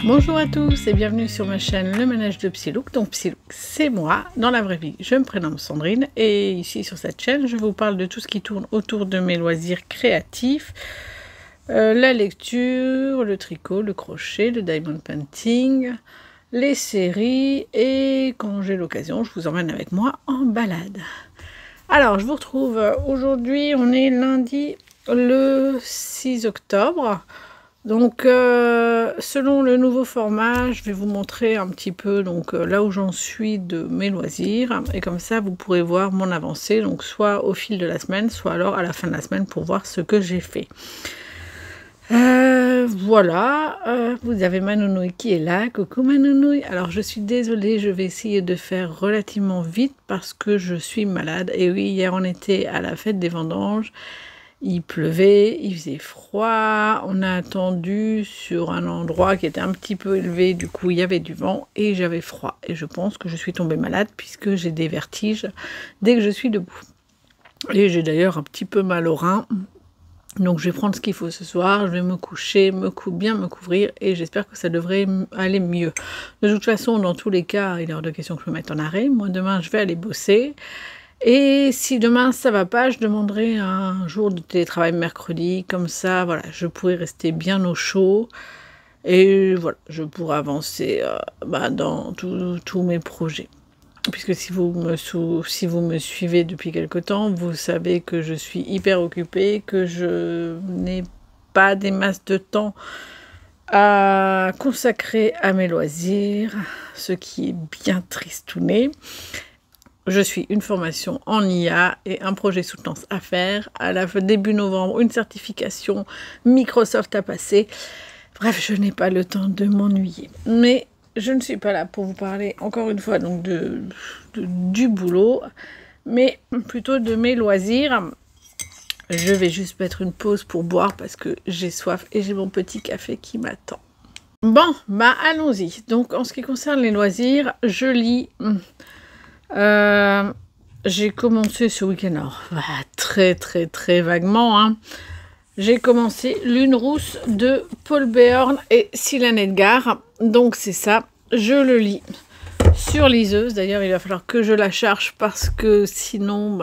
Bonjour à tous et bienvenue sur ma chaîne Le Manège de Psylook. Donc Psylook, c'est moi, dans la vraie vie. Je me prénomme Sandrine et ici sur cette chaîne, je vous parle de tout ce qui tourne autour de mes loisirs créatifs. La lecture, le tricot, le crochet, le diamond painting, les séries et quand j'ai l'occasion, je vous emmène avec moi en balade. Alors, je vous retrouve aujourd'hui, on est lundi le 6 octobre. Donc, selon le nouveau format, je vais vous montrer un petit peu là où j'en suis de mes loisirs. Et comme ça, vous pourrez voir mon avancée, donc soit au fil de la semaine, soit alors à la fin de la semaine pour voir ce que j'ai fait. Voilà, vous avez ma nounouille qui est là. Coucou ma nounouille. Alors, je suis désolée, je vais essayer de faire relativement vite parce que je suis malade. Et oui, hier, on était à la fête des vendanges. Il pleuvait, il faisait froid, on a attendu sur un endroit qui était un petit peu élevé, du coup il y avait du vent et j'avais froid. Et je pense que je suis tombée malade puisque j'ai des vertiges dès que je suis debout. Et j'ai d'ailleurs un petit peu mal au rein. Donc je vais prendre ce qu'il faut ce soir, je vais me coucher, bien me couvrir et j'espère que ça devrait aller mieux. De toute façon, dans tous les cas, il est hors de question que je me mette en arrêt. Moi demain, je vais aller bosser. Et si demain ça va pas, je demanderai un jour de télétravail mercredi, comme ça, voilà, je pourrai rester bien au chaud et voilà, je pourrai avancer dans tous mes projets. Puisque si vous me suivez depuis quelque temps, vous savez que je suis hyper occupée, que je n'ai pas des masses de temps à consacrer à mes loisirs, ce qui est bien tristouné. Je suis une formation en IA et un projet soutenance à faire. À la début novembre, une certification Microsoft à passer. Bref, je n'ai pas le temps de m'ennuyer. Mais je ne suis pas là pour vous parler, encore une fois, donc du boulot, mais plutôt de mes loisirs. Je vais juste mettre une pause pour boire parce que j'ai soif et j'ai mon petit café qui m'attend. Bon, allons-y. Donc, en ce qui concerne les loisirs, je lis... j'ai commencé ce week-end, alors très vaguement, hein. J'ai commencé Lune rousse de Paul Béorn et Sylvain Edgar, donc c'est ça, je le lis sur liseuse. D'ailleurs il va falloir que je la charge parce que sinon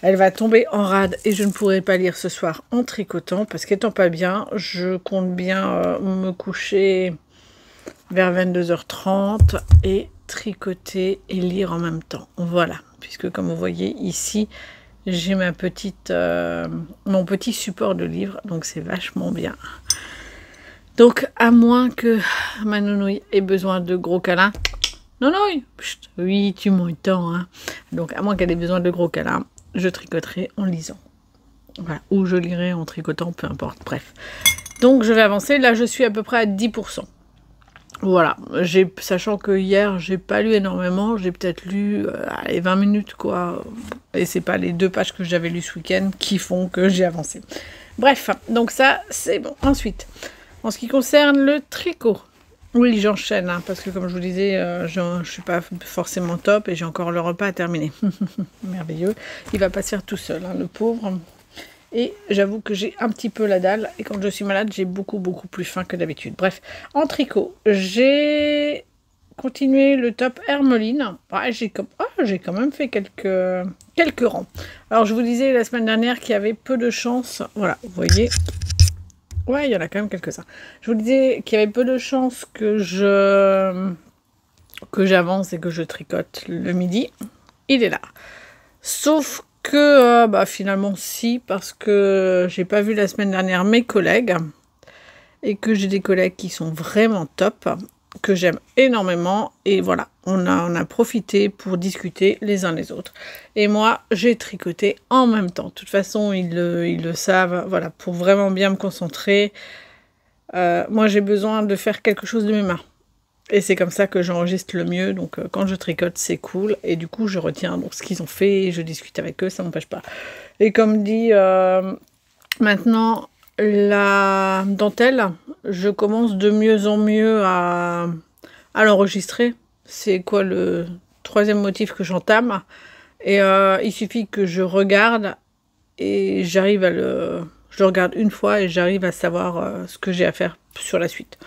elle va tomber en rade et je ne pourrai pas lire ce soir en tricotant, parce qu'étant pas bien, je compte bien me coucher vers 22h30 et tricoter et lire en même temps. Voilà, puisque comme vous voyez ici, j'ai mon petit support de livre, donc c'est vachement bien. Donc à moins que ma nounouille ait besoin de gros câlins, nounouille, oui tu m'entends, hein. Donc à moins qu'elle ait besoin de gros câlins, je tricoterai en lisant. Voilà, ou je lirai en tricotant, peu importe, bref. Donc je vais avancer, là je suis à peu près à 10%. Voilà, sachant que hier, j'ai pas lu énormément, j'ai peut-être lu 20 minutes, quoi. Et c'est pas les 2 pages que j'avais lues ce week-end qui font que j'ai avancé. Bref, donc ça, c'est bon. Ensuite, en ce qui concerne le tricot, oui, j'enchaîne, hein, parce que comme je vous disais, je suis pas forcément top et j'ai encore le repas à terminer. Merveilleux. Il va pas se faire tout seul, hein, le pauvre. Et j'avoue que j'ai un petit peu la dalle. Et quand je suis malade, j'ai beaucoup plus faim que d'habitude. Bref, en tricot, j'ai continué le top Hermeline. Ouais, j'ai quand même fait quelques rangs. Alors, je vous disais la semaine dernière qu'il y avait peu de chances. Voilà, vous voyez. Ouais, il y en a quand même quelques-uns. Je vous disais qu'il y avait peu de chances que j'avance et que je tricote le midi. Il est là. Sauf que finalement si, parce que j'ai pas vu la semaine dernière mes collègues et que j'ai des collègues qui sont vraiment top, que j'aime énormément, et voilà, on a profité pour discuter les uns les autres. Et moi j'ai tricoté en même temps. De toute façon ils le savent, voilà, pour vraiment bien me concentrer. Moi j'ai besoin de faire quelque chose de mes mains. Et c'est comme ça que j'enregistre le mieux, donc quand je tricote, c'est cool. Et du coup, je retiens donc, ce qu'ils ont fait, et je discute avec eux, ça m'empêche pas. Et comme dit, maintenant, la dentelle, je commence de mieux en mieux à l'enregistrer. C'est quoi le 3e motif que j'entame. Et il suffit que je regarde, et j'arrive je le regarde une fois, et j'arrive à savoir ce que j'ai à faire sur la suite.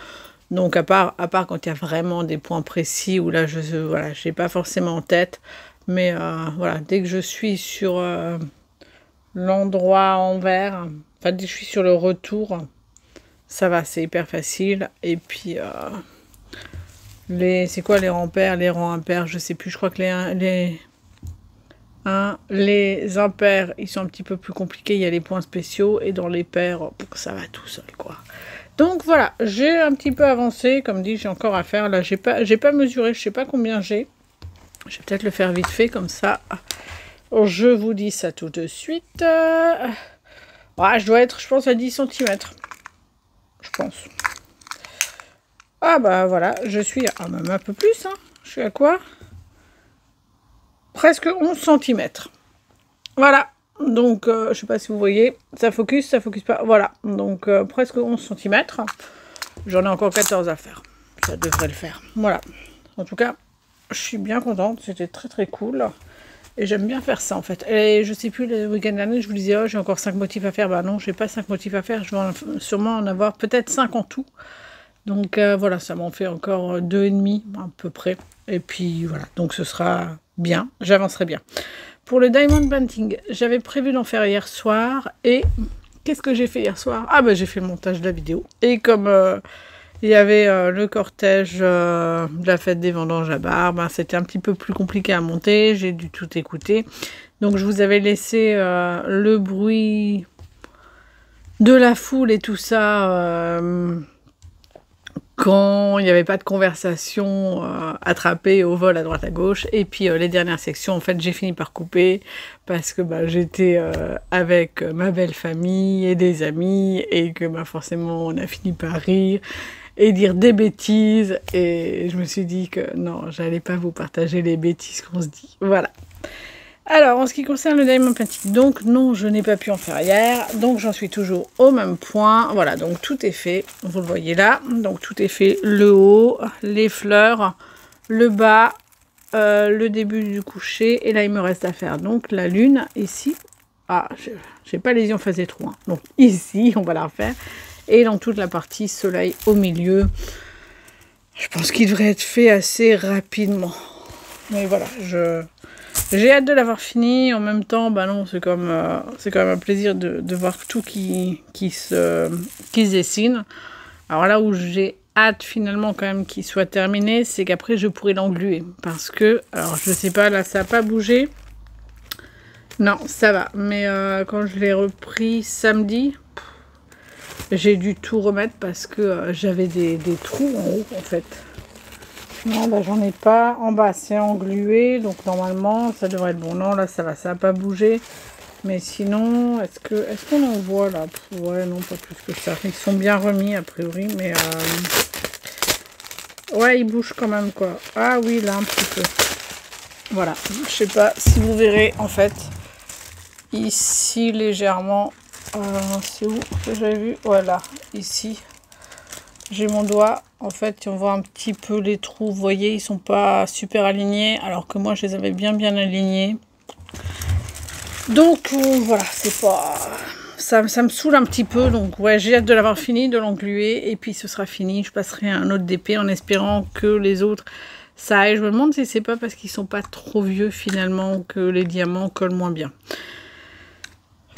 Donc à part quand il y a vraiment des points précis où là voilà, j'ai pas forcément en tête, mais voilà, dès que je suis sur l'endroit en vert, enfin dès que je suis sur le retour, ça va, c'est hyper facile. Et puis c'est quoi les rangs pairs, les rangs impairs, je sais plus, je crois que les impairs, ils sont un petit peu plus compliqués, il y a les points spéciaux, et dans les pairs, ça va tout seul, quoi. Donc voilà, j'ai un petit peu avancé, comme dit, j'ai encore à faire. Là, j'ai pas mesuré, je sais pas combien j'ai. Je vais peut-être le faire vite fait, comme ça. Je vous dis ça tout de suite. Ouais, je dois être, je pense, à 10 cm. Je pense. Ah bah voilà, je suis même un peu plus. Hein. Je suis à quoi? Presque 11 cm. Voilà. Donc, je sais pas si vous voyez. Ça focus pas. Voilà. Donc, presque 11 cm. J'en ai encore 14 à faire. Ça devrait le faire. Voilà. En tout cas, je suis bien contente. C'était très très cool. Et j'aime bien faire ça en fait. Et je sais plus, le week-end dernier, je vous disais, oh, j'ai encore 5 motifs à faire. Bah non, j'ai pas 5 motifs à faire. Je vais sûrement en avoir peut-être 5 en tout. Donc voilà, ça m'en fait encore 2,5 à peu près. Et puis voilà, donc ce sera bien. J'avancerai bien. Pour le Diamond Painting, j'avais prévu d'en faire hier soir. Et qu'est-ce que j'ai fait hier soir? Ah bah j'ai fait le montage de la vidéo. Et comme il y avait le cortège de la fête des vendanges à Bar, ben, c'était un petit peu plus compliqué à monter. J'ai dû tout écouter. Donc je vous avais laissé le bruit de la foule et tout ça quand il n'y avait pas de conversation attrapée au vol à droite à gauche. Et puis les dernières sections, en fait, j'ai fini par couper parce que bah, j'étais avec ma belle famille et des amis et que bah, forcément on a fini par rire et dire des bêtises. Et je me suis dit que non, j'allais pas vous partager les bêtises qu'on se dit. Voilà. Alors, en ce qui concerne le Diamond Painting, donc non, je n'ai pas pu en faire hier, donc j'en suis toujours au même point. Voilà, donc tout est fait, vous le voyez là, donc tout est fait, le haut, les fleurs, le bas, le début du coucher, et là il me reste à faire donc la lune, ici. Ah, j'ai pas les yeux en phase des trous, hein. Donc ici, on va la refaire, et dans toute la partie soleil au milieu. Je pense qu'il devrait être fait assez rapidement. Mais voilà, j'ai hâte de l'avoir fini. En même temps, bah non, c'est quand même un plaisir de voir tout qui se dessine. Alors là où j'ai hâte finalement quand même qu'il soit terminé, c'est qu'après je pourrai l'engluer. Parce que, alors je sais pas, là ça n'a pas bougé. Non, ça va. Mais quand je l'ai repris samedi, j'ai dû tout remettre parce que j'avais des trous en haut en fait. Non, bah, j'en ai pas. En bas, c'est englué. Donc, normalement, ça devrait être bon. Non, là, ça va. Ça n'a pas bougé. Mais sinon, est-ce qu'on en voit, là? Ouais, non, pas plus que ça. Ils sont bien remis, a priori. Mais, ouais, ils bougent quand même, quoi. Ah oui, là, un petit peu. Voilà. Je sais pas si vous verrez, en fait. Ici, légèrement. C'est où que j'avais vu? Voilà. Ici. J'ai mon doigt, en fait, on voit un petit peu les trous, vous voyez, ils sont pas super alignés, alors que moi, je les avais bien alignés. Donc, voilà, c'est pas... Ça me saoule un petit peu, donc ouais, j'ai hâte de l'avoir fini, de l'engluer, et puis ce sera fini. Je passerai à un autre DP en espérant que les autres, ça aille. Je me demande si c'est pas parce qu'ils sont pas trop vieux, finalement, que les diamants collent moins bien.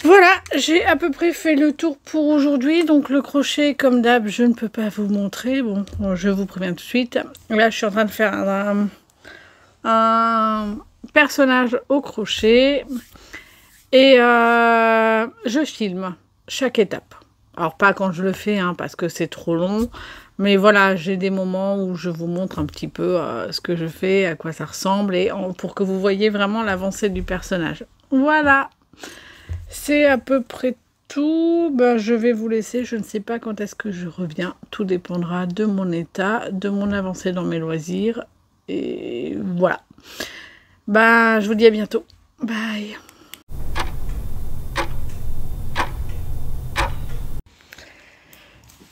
Voilà, j'ai à peu près fait le tour pour aujourd'hui. Donc le crochet, comme d'hab, je ne peux pas vous montrer. Bon, je vous préviens tout de suite. Là, je suis en train de faire un personnage au crochet. Et je filme chaque étape. Alors pas quand je le fais, hein, parce que c'est trop long. Mais voilà, j'ai des moments où je vous montre un petit peu ce que je fais, à quoi ça ressemble. Et pour que vous voyez vraiment l'avancée du personnage. Voilà. C'est à peu près tout. Ben, je vais vous laisser. Je ne sais pas quand est-ce que je reviens. Tout dépendra de mon état, de mon avancée dans mes loisirs. Et voilà. Ben, je vous dis à bientôt. Bye.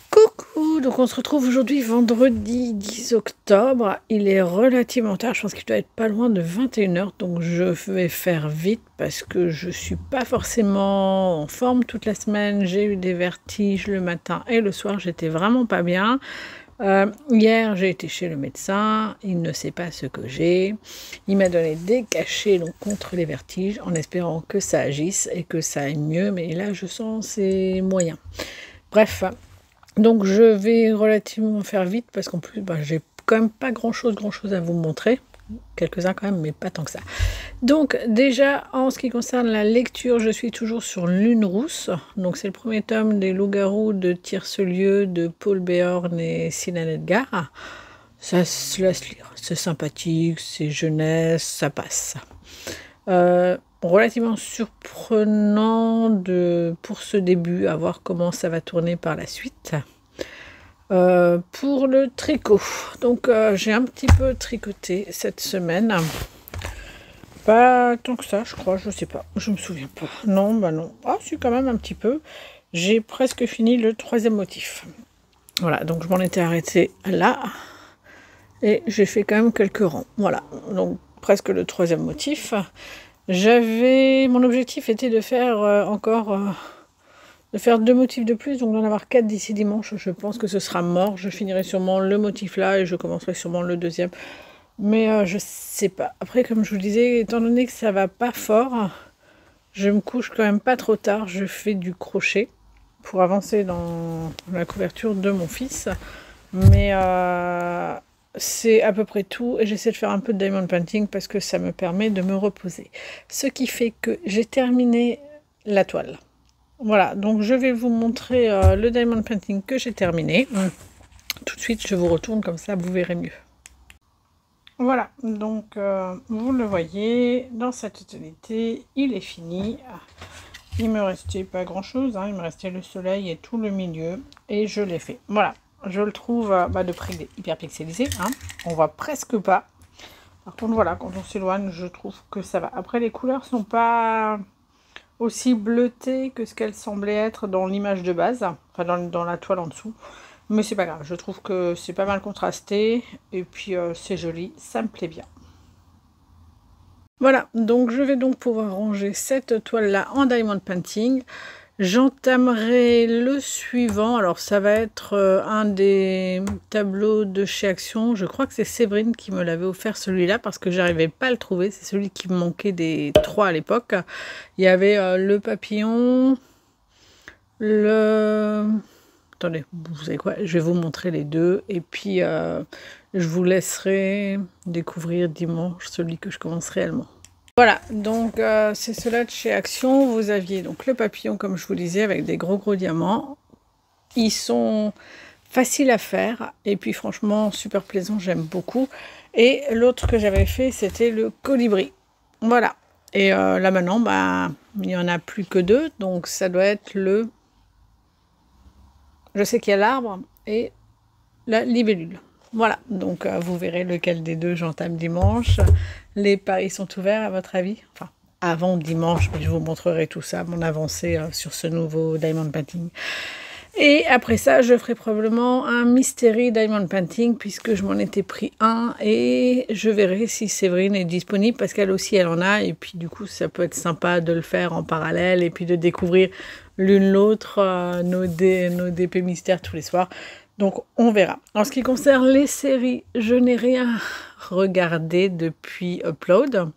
Coucou, donc on se retrouve aujourd'hui vendredi 10 octobre, il est relativement tard, je pense qu'il doit être pas loin de 21 h, donc je vais faire vite parce que je suis pas forcément en forme toute la semaine, j'ai eu des vertiges le matin et le soir, j'étais vraiment pas bien. Hier, j'ai été chez le médecin, il ne sait pas ce que j'ai. Il m'a donné des cachets donc, contre les vertiges en espérant que ça agisse et que ça aille mieux, mais là, je sens c'est moyen. Bref, donc je vais relativement faire vite parce qu'en plus, j'ai quand même pas grand-chose à vous montrer. Quelques-uns quand même, mais pas tant que ça. Donc déjà, en ce qui concerne la lecture, je suis toujours sur Lune rousse. Donc c'est le premier tome des Loups-garous de Tiercelieu, de Paul Béorn et Sylvain Edgar. Ça se laisse lire, c'est sympathique, c'est jeunesse, ça passe. Relativement surprenant pour ce début, à voir comment ça va tourner par la suite. Pour le tricot, donc j'ai un petit peu tricoté cette semaine, pas tant que ça je crois, je sais pas, je me souviens pas, non, non, ah si quand même un petit peu, j'ai presque fini le 3e motif, voilà, donc je m'en étais arrêtée là, et j'ai fait quand même quelques rangs, voilà, donc presque le 3e motif, mon objectif était de faire de faire 2 motifs de plus, donc d'en avoir 4 d'ici dimanche. Je pense que ce sera mort. Je finirai sûrement le motif là et je commencerai sûrement le 2e. Mais je sais pas. Après, comme je vous le disais, étant donné que ça va pas fort, je me couche quand même pas trop tard. Je fais du crochet pour avancer dans la couverture de mon fils. Mais c'est à peu près tout. Et j'essaie de faire un peu de diamond painting parce que ça me permet de me reposer. Ce qui fait que j'ai terminé la toile. Voilà, donc je vais vous montrer le diamond painting que j'ai terminé. Tout de suite, je vous retourne, comme ça vous verrez mieux. Voilà, donc vous le voyez, dans sa totalité, il est fini. Il me restait pas grand chose, il me restait le soleil et tout le milieu, et je l'ai fait. Voilà, je le trouve de près il est hyper pixelisé, on voit presque pas. Par contre, voilà, quand on s'éloigne, je trouve que ça va. Après, les couleurs sont pas aussi bleutée que ce qu'elle semblait être dans l'image de base, enfin dans la toile en dessous, mais c'est pas grave, je trouve que c'est pas mal contrasté, et puis c'est joli, ça me plaît bien. Voilà, donc je vais donc pouvoir ranger cette toile là en diamond painting. J'entamerai le suivant, alors ça va être un des tableaux de chez Action, je crois que c'est Séverine qui me l'avait offert celui-là parce que j'arrivais pas à le trouver, c'est celui qui me manquait des 3 à l'époque. Il y avait le papillon, Attendez, vous savez quoi, je vais vous montrer les deux et puis je vous laisserai découvrir dimanche celui que je commence réellement. Voilà, donc c'est cela de chez Action. Vous aviez donc le papillon, comme je vous disais, avec des gros diamants. Ils sont faciles à faire et puis franchement super plaisant, j'aime beaucoup. Et l'autre que j'avais fait, c'était le colibri. Voilà. Et là maintenant, il n'y en a plus que 2, donc ça doit être le... Je sais qu'il y a l'arbre et la libellule. Voilà, donc vous verrez lequel des 2 j'entame dimanche. Les paris sont ouverts à votre avis? Enfin, avant dimanche, mais je vous montrerai tout ça, mon avancée sur ce nouveau diamond painting. Et après ça, je ferai probablement un mystery diamond painting, puisque je m'en étais pris un, et je verrai si Séverine est disponible, parce qu'elle aussi, elle en a, et puis du coup, ça peut être sympa de le faire en parallèle, et puis de découvrir l'une l'autre, nos DP mystères tous les soirs. Donc, on verra. En ce qui concerne les séries, je n'ai rien regardé depuis Upload.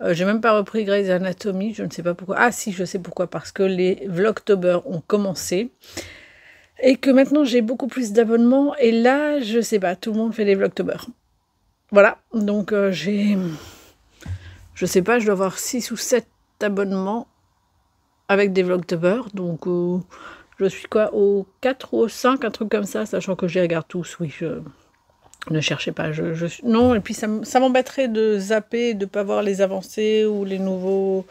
J'ai même pas repris Grey's Anatomy, je ne sais pas pourquoi. Ah si, je sais pourquoi, parce que les Vlogtober ont commencé. Et que maintenant, j'ai beaucoup plus d'abonnements. Et là, je sais pas, tout le monde fait des Vlogtober. Voilà, donc j'ai... Je sais pas, je dois avoir 6 ou 7 abonnements avec des Vlogtober. Donc... je suis quoi, au 4 ou au 5, un truc comme ça, sachant que je les regarde tous, oui, ne cherchez pas, non, et puis ça m'embêterait de zapper, de ne pas voir les avancées ou les nouveaux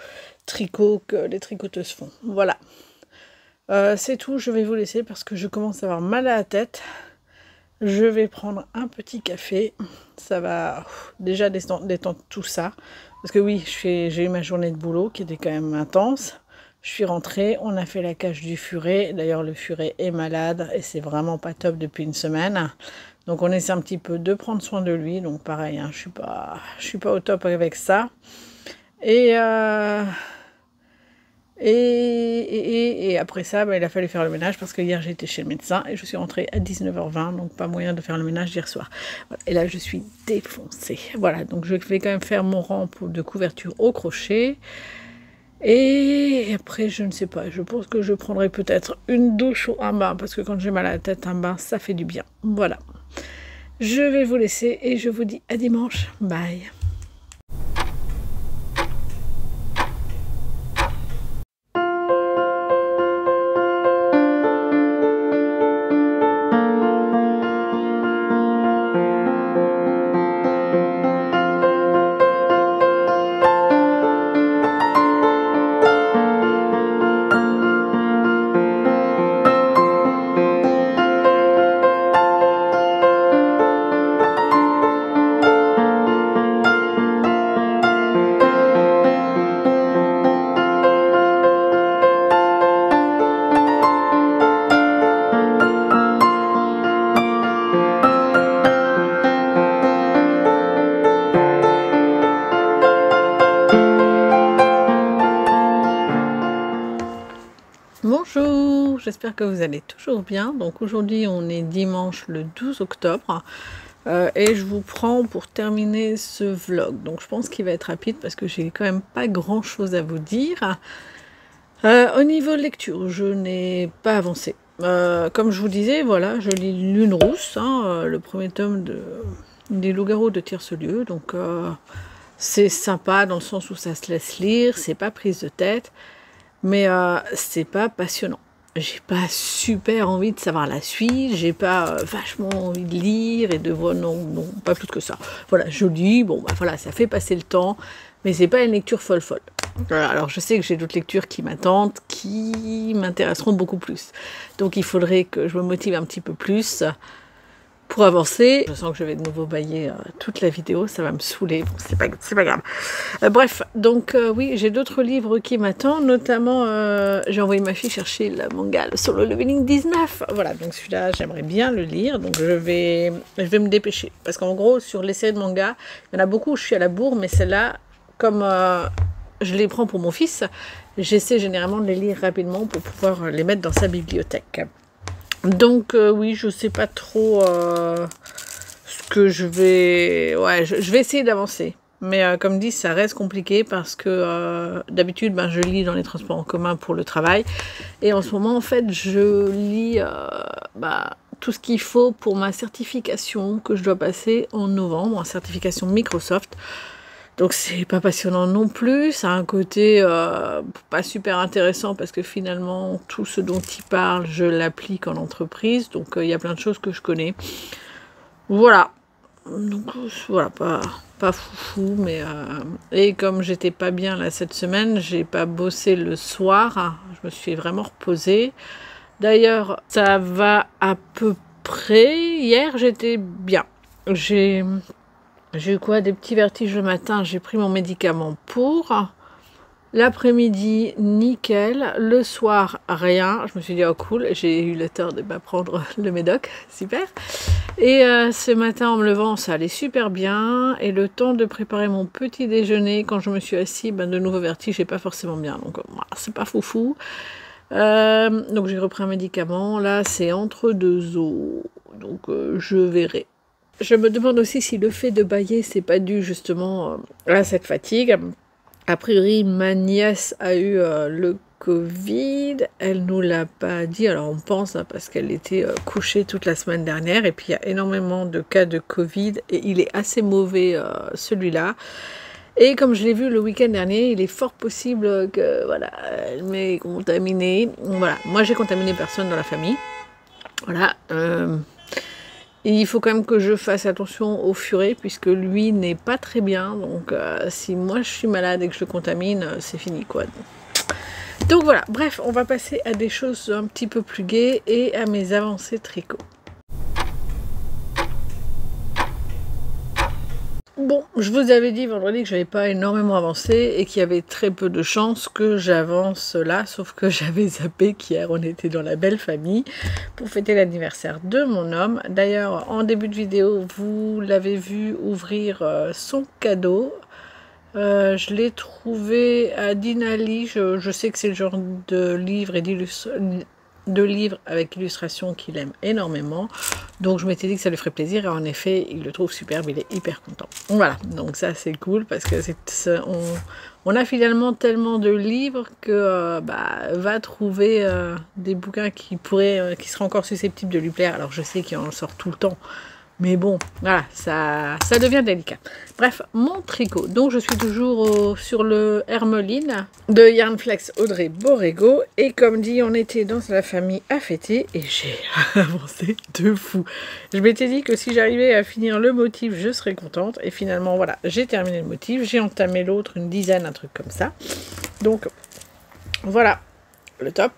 tricots que les tricoteuses font. Voilà. C'est tout, je vais vous laisser parce que je commence à avoir mal à la tête. Je vais prendre un petit café, ça va déjà détendre tout ça. Parce que oui, j'ai eu ma journée de boulot qui était quand même intense. Je suis rentrée, on a fait la cage du furet. D'ailleurs, le furet est malade et c'est vraiment pas top depuis une semaine. Donc, on essaie un petit peu de prendre soin de lui. Donc, pareil, je suis pas au top avec ça. Et Et après ça, il a fallu faire le ménage parce que hier j'étais chez le médecin et je suis rentrée à 19h20, donc pas moyen de faire le ménage hier soir. Voilà. Et là je suis défoncée. Voilà, donc je vais quand même faire mon rang de couverture au crochet. Et après, je ne sais pas, je pense que je prendrai peut-être une douche ou un bain parce que quand j'ai mal à la tête, un bain ça fait du bien. Voilà. Je vais vous laisser et je vous dis à dimanche. Bye. Bonjour, j'espère que vous allez toujours bien. Donc aujourd'hui on est dimanche le 12 octobre et je vous prends pour terminer ce vlog. Donc je pense qu'il va être rapide parce que j'ai quand même pas grand chose à vous dire. Au niveau de lecture, je n'ai pas avancé. Comme je vous disais, voilà, je lis Lune Rousse, le premier tome des Loups-garous de Tiercelieu. Donc c'est sympa dans le sens où ça se laisse lire, c'est pas prise de tête. Mais c'est pas passionnant. J'ai pas super envie de savoir la suite, j'ai pas vachement envie de lire et de voir, non, pas plus que ça. Voilà, je lis, bon, bah voilà, ça fait passer le temps, mais c'est pas une lecture folle. Alors je sais que j'ai d'autres lectures qui m'attendent, qui m'intéresseront beaucoup plus. Donc il faudrait que je me motive un petit peu plus pour avancer. Je sens que je vais de nouveau bailler toute la vidéo, ça va me saouler, bon, c'est pas grave. Bref, donc oui, j'ai d'autres livres qui m'attendent, notamment j'ai envoyé ma fille chercher le manga le Solo Leveling 19. Voilà, donc celui-là, j'aimerais bien le lire, donc je vais me dépêcher. Parce qu'en gros, sur les séries de manga, il y en a beaucoup où je suis à la bourre, mais celle-là, comme je les prends pour mon fils, j'essaie généralement de les lire rapidement pour pouvoir les mettre dans sa bibliothèque. Donc oui, je sais pas trop ce que je vais... Ouais, je vais essayer d'avancer. Mais comme dit, ça reste compliqué parce que d'habitude, je lis dans les transports en commun pour le travail. Et en ce moment, en fait, je lis tout ce qu'il faut pour ma certification que je dois passer en novembre, en certification Microsoft. Donc c'est pas passionnant non plus, ça a un côté pas super intéressant parce que finalement tout ce dont il parle, je l'applique en entreprise, donc il y a plein de choses que je connais. Voilà, donc voilà, pas foufou, mais et comme j'étais pas bien là cette semaine, j'ai pas bossé le soir, je me suis vraiment reposée. D'ailleurs, ça va à peu près, hier j'étais bien, j'ai eu quoi, des petits vertiges le matin, j'ai pris mon médicament pour. L'après-midi, nickel. Le soir, rien. Je me suis dit, oh cool, j'ai eu le tort de ne pas prendre le médoc, super. Et ce matin, en me levant, ça allait super bien. Et le temps de préparer mon petit déjeuner, quand je me suis assise, de nouveau vertige, j'ai pas forcément bien. Donc, c'est pas foufou. Donc, j'ai repris un médicament. Là, c'est entre deux eaux. Donc, je verrai. Je me demande aussi si le fait de bâiller, c'est pas dû justement à cette fatigue. A priori, ma nièce a eu le Covid. Elle nous l'a pas dit. Alors on pense parce qu'elle était couchée toute la semaine dernière. Et puis il y a énormément de cas de Covid et il est assez mauvais celui-là. Et comme je l'ai vu le week-end dernier, il est fort possible que voilà, elle m'ait contaminée. Voilà, moi j'ai contaminé personne dans la famille. Voilà. Il faut quand même que je fasse attention au furet, puisque lui n'est pas très bien. Donc, si moi je suis malade et que je le contamine, c'est fini, quoi. Donc voilà, bref, on va passer à des choses un petit peu plus gaies et à mes avancées tricot. Bon, je vous avais dit vendredi que j'avais pas énormément avancé et qu'il y avait très peu de chances que j'avance là, sauf que j'avais zappé qu'hier on était dans la belle famille pour fêter l'anniversaire de mon homme. D'ailleurs, en début de vidéo, vous l'avez vu ouvrir son cadeau. Je l'ai trouvé à Dinali. Je sais que c'est le genre de livre et de livres avec illustration qu'il aime énormément. Donc je m'étais dit que ça lui ferait plaisir et en effet il le trouve superbe, il est hyper content. Voilà, donc ça c'est cool parce que on a finalement tellement de livres que va trouver des bouquins qui seraient encore susceptibles de lui plaire. Alors je sais qu'il en sort tout le temps. Mais bon, voilà, ça devient délicat. Bref, mon tricot. Donc, je suis toujours sur le Hermeline de Yarnflex Audrey Borrego. Et comme dit, on était dans la famille à fêter et j'ai avancé de fou. Je m'étais dit que si j'arrivais à finir le motif, je serais contente. Et finalement, voilà, j'ai terminé le motif. J'ai entamé l'autre, une dizaine, un truc comme ça. Donc, voilà, le top.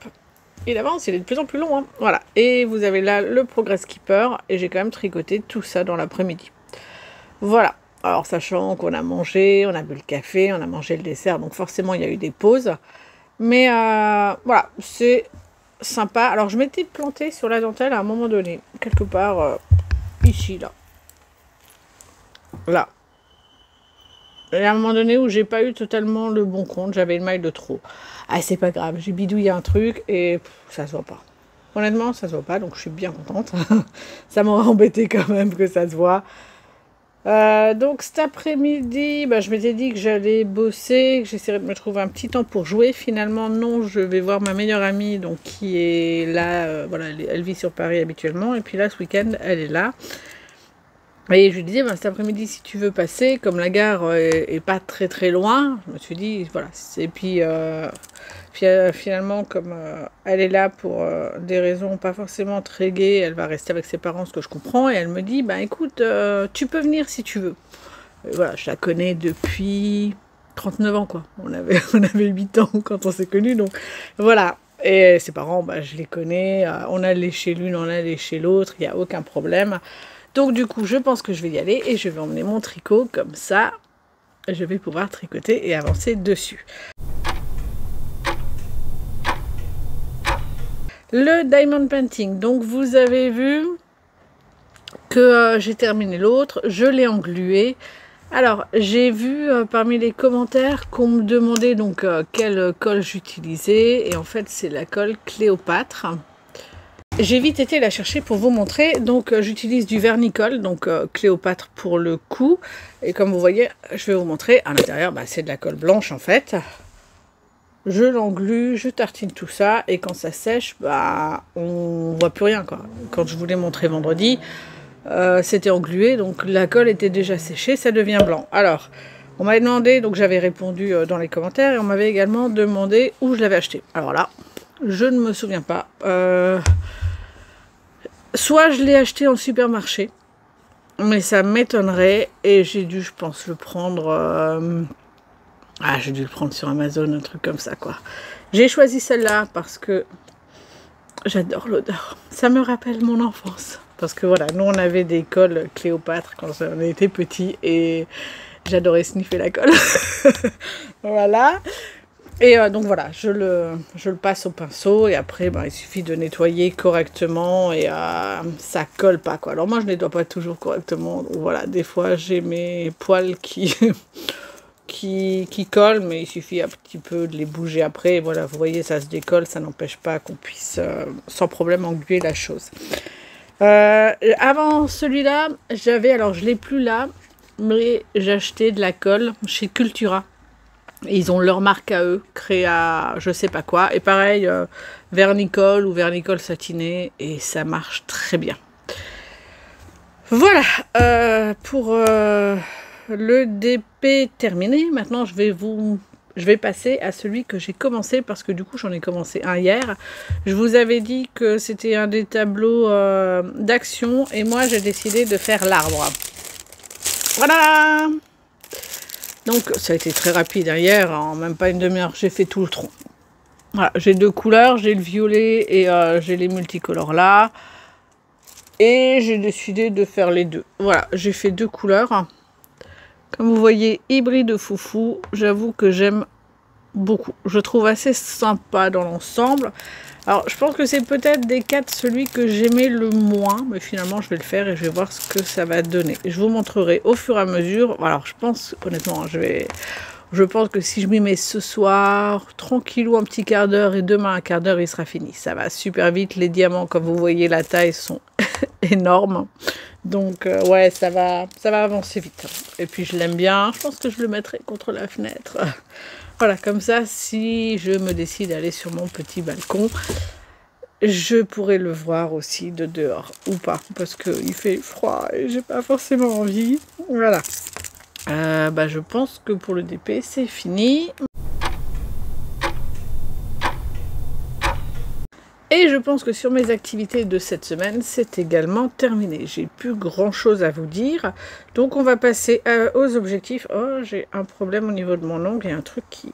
Il avance, il est de plus en plus long, hein. Voilà, et vous avez là le Progress Keeper, et j'ai quand même tricoté tout ça dans l'après-midi. Voilà, alors sachant qu'on a mangé, on a bu le café, on a mangé le dessert, donc forcément il y a eu des pauses. Mais voilà, c'est sympa. Alors je m'étais plantée sur la dentelle à un moment donné, quelque part ici, là. Là. Il y a un moment donné où j'ai pas eu totalement le bon compte, j'avais une maille de trop. Ah, c'est pas grave, j'ai bidouillé un truc et ça se voit pas. Honnêtement, ça se voit pas, donc je suis bien contente. Ça m'aurait embêté quand même que ça se voit. Donc cet après-midi, je m'étais dit que j'allais bosser, que j'essaierais de me trouver un petit temps pour jouer. Finalement, non, je vais voir ma meilleure amie, donc qui est là. Voilà, elle vit sur Paris habituellement, et puis là, ce week-end, elle est là. Et je lui disais, cet après-midi, si tu veux passer, comme la gare est pas très très loin, je me suis dit, voilà. Et puis, finalement, comme elle est là pour des raisons pas forcément très gaies, elle va rester avec ses parents, ce que je comprends, et elle me dit, écoute, tu peux venir si tu veux. Et voilà, je la connais depuis 39 ans, quoi. On avait 8 ans quand on s'est connus, donc voilà. Et ses parents, je les connais, on allait chez l'une, on allait chez l'autre, il n'y a aucun problème. Donc du coup, je pense que je vais y aller et je vais emmener mon tricot, comme ça, je vais pouvoir tricoter et avancer dessus. Le Diamond Painting, donc vous avez vu que j'ai terminé l'autre, je l'ai englué. Alors, j'ai vu parmi les commentaires qu'on me demandait donc quelle colle j'utilisais, et en fait c'est la colle Cléopâtre. J'ai vite été la chercher pour vous montrer. Donc j'utilise du vernicole, donc Cléopâtre pour le cou. Et comme vous voyez, je vais vous montrer. À l'intérieur, c'est de la colle blanche en fait. Je l'englue, je tartine tout ça. Et quand ça sèche, on voit plus rien, quoi. Quand je vous l'ai montré vendredi, c'était englué. Donc la colle était déjà séchée, ça devient blanc. Alors, on m'avait demandé, donc j'avais répondu dans les commentaires. Et on m'avait également demandé où je l'avais acheté. Alors là, je ne me souviens pas. Soit je l'ai acheté en supermarché, mais ça m'étonnerait, et j'ai dû, je pense, le prendre... j'ai dû le prendre sur Amazon, un truc comme ça, quoi. J'ai choisi celle-là parce que j'adore l'odeur. Ça me rappelle mon enfance. Parce que voilà, nous on avait des colles Cléopâtre quand on était petits, et j'adorais sniffer la colle. Voilà. Et donc voilà, je le passe au pinceau, et après il suffit de nettoyer correctement, et ça colle pas, quoi. Alors moi je nettoie pas toujours correctement, donc voilà, des fois j'ai mes poils qui collent, mais il suffit un petit peu de les bouger après, et voilà, vous voyez, ça se décolle, ça n'empêche pas qu'on puisse sans problème engluer la chose. Avant celui-là, alors je l'ai plus là, mais j'ai acheté de la colle chez Cultura. Ils ont leur marque à eux, Créa, je sais pas quoi. Et pareil, vernicole ou vernicole satiné, et ça marche très bien. Voilà, pour le DP terminé. Maintenant, je vais passer à celui que j'ai commencé, parce que du coup, j'en ai commencé un hier. Je vous avais dit que c'était un des tableaux d'action, et moi, j'ai décidé de faire l'arbre. Voilà! Donc ça a été très rapide hier, en même pas une demi-heure, j'ai fait tout le tronc. Voilà, j'ai deux couleurs, j'ai le violet et j'ai les multicolores là. Et j'ai décidé de faire les deux. Voilà, j'ai fait deux couleurs. Comme vous voyez, hybride foufou. J'avoue que j'aime beaucoup. Je trouve assez sympa dans l'ensemble. Alors, je pense que c'est peut-être des 4 celui que j'aimais le moins, mais finalement, je vais le faire et je vais voir ce que ça va donner. Je vous montrerai au fur et à mesure. Alors, je pense, honnêtement, je pense que si je m'y mets ce soir, tranquillou, un petit quart d'heure et demain un quart d'heure, il sera fini. Ça va super vite. Les diamants, comme vous voyez, la taille sont énormes. Donc, ouais, ça va avancer vite. Et puis, je l'aime bien. Je pense que je le mettrai contre la fenêtre. Voilà, comme ça, si je me décide d'aller sur mon petit balcon, je pourrai le voir aussi de dehors ou pas, parce qu'il fait froid et j'ai pas forcément envie. Voilà. Je pense que pour le DP, c'est fini. Et je pense que sur mes activités de cette semaine, c'est également terminé. J'ai plus grand chose à vous dire. Donc on va passer aux objectifs. Oh, j'ai un problème au niveau de mon ongle. Il y a un truc qui...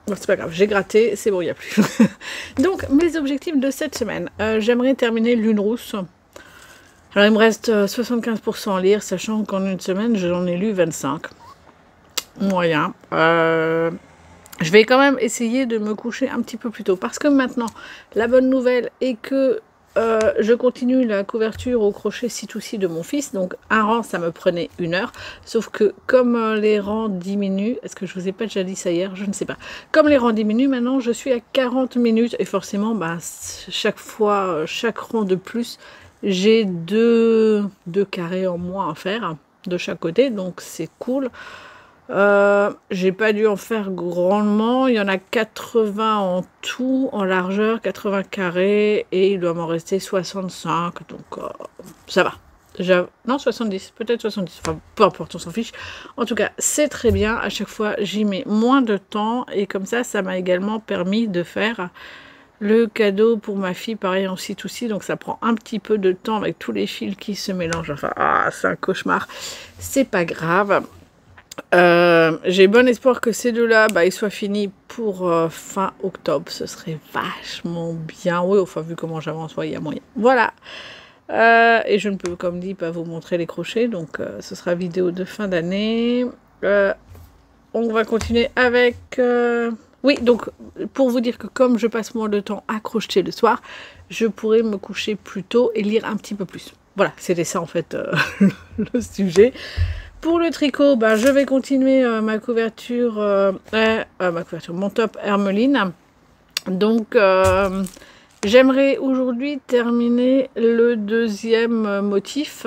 Bon, c'est pas grave, j'ai gratté, c'est bon, il n'y a plus. Donc mes objectifs de cette semaine. J'aimerais terminer Lune Rousse. Alors il me reste 75% à lire, sachant qu'en une semaine, j'en ai lu 25. Moyen. Je vais quand même essayer de me coucher un petit peu plus tôt. Parce que maintenant, la bonne nouvelle est que je continue la couverture au crochet ci-tout-ci de mon fils. Donc un rang, ça me prenait 1 heure. Sauf que comme les rangs diminuent, est-ce que je vous ai pas déjà dit ça hier? Je ne sais pas. Comme les rangs diminuent, maintenant je suis à 40 minutes. Et forcément, chaque fois, chaque rang de plus, j'ai deux carrés en moins à faire de chaque côté. Donc c'est cool. J'ai pas dû en faire grandement, il y en a 80 en tout, en largeur, 80 carrés, et il doit m'en rester 65, donc ça va. Non, 70, peut-être 70, enfin peu importe, on s'en fiche. En tout cas, c'est très bien, à chaque fois j'y mets moins de temps, et comme ça m'a également permis de faire le cadeau pour ma fille, pareil en ci-tout-ci, donc ça prend un petit peu de temps avec tous les fils qui se mélangent, enfin, c'est un cauchemar, c'est pas grave. J'ai bon espoir que ces deux-là, ils soient finis pour fin octobre. Ce serait vachement bien. Oui, enfin, vu comment j'avance, il y a moyen. Voilà. Et je ne peux, comme dit, pas vous montrer les crochets. Donc, ce sera vidéo de fin d'année. On va continuer avec... Oui, donc, pour vous dire que comme je passe moins de temps à crocheter le soir, je pourrais me coucher plus tôt et lire un petit peu plus. Voilà, c'était ça, en fait, le sujet. Pour le tricot, je vais continuer ma couverture, mon top Hermeline. Donc, j'aimerais aujourd'hui terminer le deuxième motif.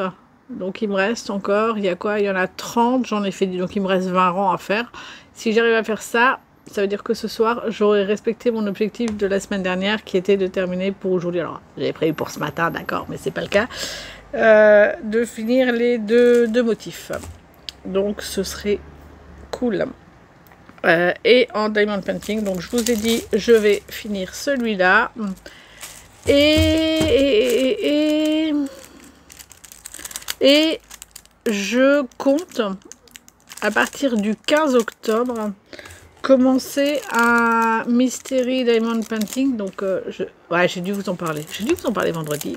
Donc, il me reste encore, il y a quoi? Il y en a 30, j'en ai fait, donc il me reste 20 rangs à faire. Si j'arrive à faire ça, ça veut dire que ce soir, j'aurai respecté mon objectif de la semaine dernière qui était de terminer pour aujourd'hui. Alors, j'avais prévu pour ce matin, d'accord, mais c'est pas le cas. De finir les deux motifs. Donc ce serait cool. Et en diamond painting, donc je vous ai dit, je vais finir celui-là. Et je compte, à partir du 15 octobre, commencer un Mystery Diamond Painting. Donc, j'ai dû vous en parler. J'ai dû vous en parler vendredi.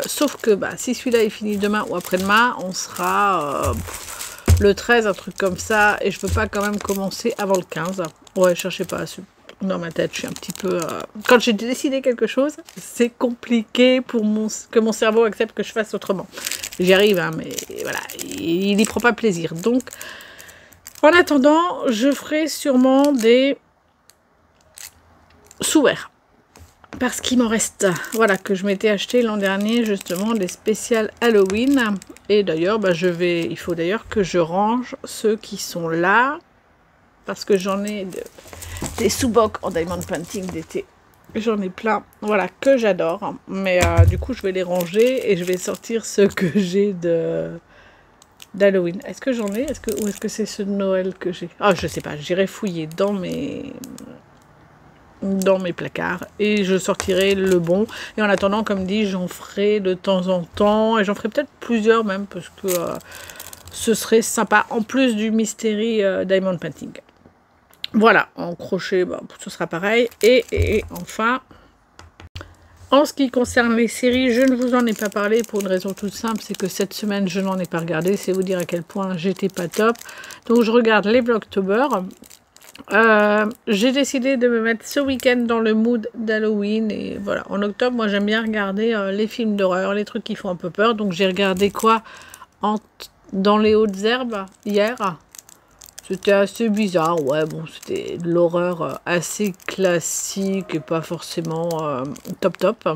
Sauf que si celui-là est fini demain ou après-demain, on sera... le 13, un truc comme ça, et je peux pas quand même commencer avant le 15. Ouais, cherchez pas, dans ma tête, je suis un petit peu... Quand j'ai décidé quelque chose, c'est compliqué pour que mon cerveau accepte que je fasse autrement. J'y arrive, hein, mais voilà, il n'y prend pas plaisir. Donc, en attendant, je ferai sûrement des sous-verts. Parce qu'il m'en reste, voilà, que je m'étais acheté l'an dernier, justement, des spéciales Halloween. Et d'ailleurs, il faut d'ailleurs que je range ceux qui sont là. Parce que j'en ai des sous-bocs en diamond painting d'été. J'en ai plein, voilà, que j'adore. Mais du coup, je vais les ranger et je vais sortir ceux que j'ai d'Halloween. Est-ce que j'en ai? Ou est-ce que c'est ceux de Noël que j'ai? Ah, je sais pas, j'irai fouiller dans mes placards et je sortirai le bon. Et en attendant, comme dit, j'en ferai de temps en temps et j'en ferai peut-être plusieurs même parce que ce serait sympa en plus du Mystery Diamond Painting. Voilà, en crochet, ce sera pareil. Et enfin, en ce qui concerne les séries, je ne vous en ai pas parlé pour une raison toute simple, c'est que cette semaine, je n'en ai pas regardé. C'est vous dire à quel point j'étais pas top. Donc, je regarde les Vlogtober. J'ai décidé de me mettre ce week-end dans le mood d'Halloween. Et voilà, en octobre, moi j'aime bien regarder les films d'horreur, les trucs qui font un peu peur. Donc j'ai regardé quoi dans les hautes herbes hier. C'était assez bizarre, ouais, bon, c'était de l'horreur assez classique et pas forcément top.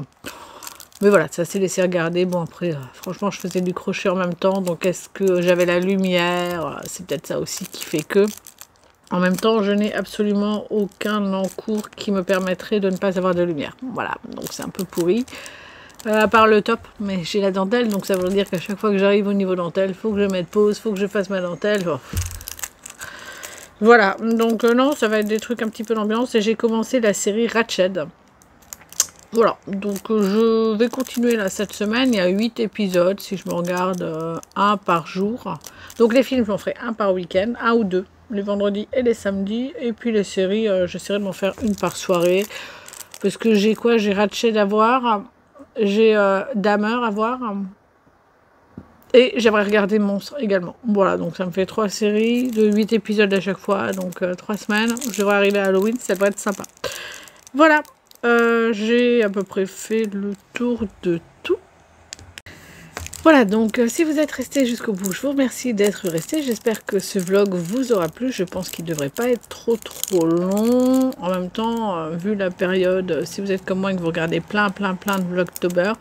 Mais voilà, ça s'est laissé regarder. Bon, après, franchement, je faisais du crochet en même temps, donc est-ce que j'avais la lumière? C'est peut-être ça aussi qui fait que... En même temps, je n'ai absolument aucun encours qui me permettrait de ne pas avoir de lumière. Voilà, donc c'est un peu pourri. À part le top, mais j'ai la dentelle, donc ça veut dire qu'à chaque fois que j'arrive au niveau dentelle, il faut que je mette pause, il faut que je fasse ma dentelle. Bon. Voilà, donc non, ça va être des trucs un petit peu d'ambiance. Et j'ai commencé la série Ratched. Voilà, donc je vais continuer là cette semaine. Il y a 8 épisodes, si je me regarde un par jour. Donc les films, j'en ferai un par week-end, un ou deux, les vendredis et les samedis. Et puis les séries, j'essaierai de m'en faire une par soirée. Parce que j'ai quoi? J'ai Ratched à voir, j'ai Dahmer à voir. Et j'aimerais regarder Monstre également. Voilà, donc ça me fait 3 séries de 8 épisodes à chaque fois. Donc 3 semaines. Je devrais arriver à Halloween, ça devrait être sympa. Voilà, j'ai à peu près fait le tour de tout. Voilà, donc si vous êtes resté jusqu'au bout, je vous remercie d'être resté. J'espère que ce vlog vous aura plu. Je pense qu'il ne devrait pas être trop long. En même temps, vu la période, si vous êtes comme moi et que vous regardez plein de vlogtober,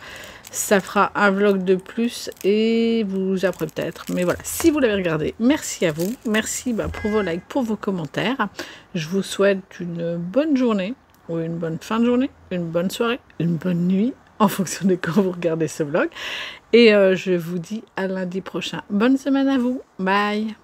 ça fera un vlog de plus et vous après peut-être. Mais voilà, si vous l'avez regardé, merci à vous. Merci pour vos likes, pour vos commentaires. Je vous souhaite une bonne journée ou une bonne fin de journée, une bonne soirée, une bonne nuit, en fonction de quand vous regardez ce vlog. Et je vous dis à lundi prochain. Bonne semaine à vous. Bye.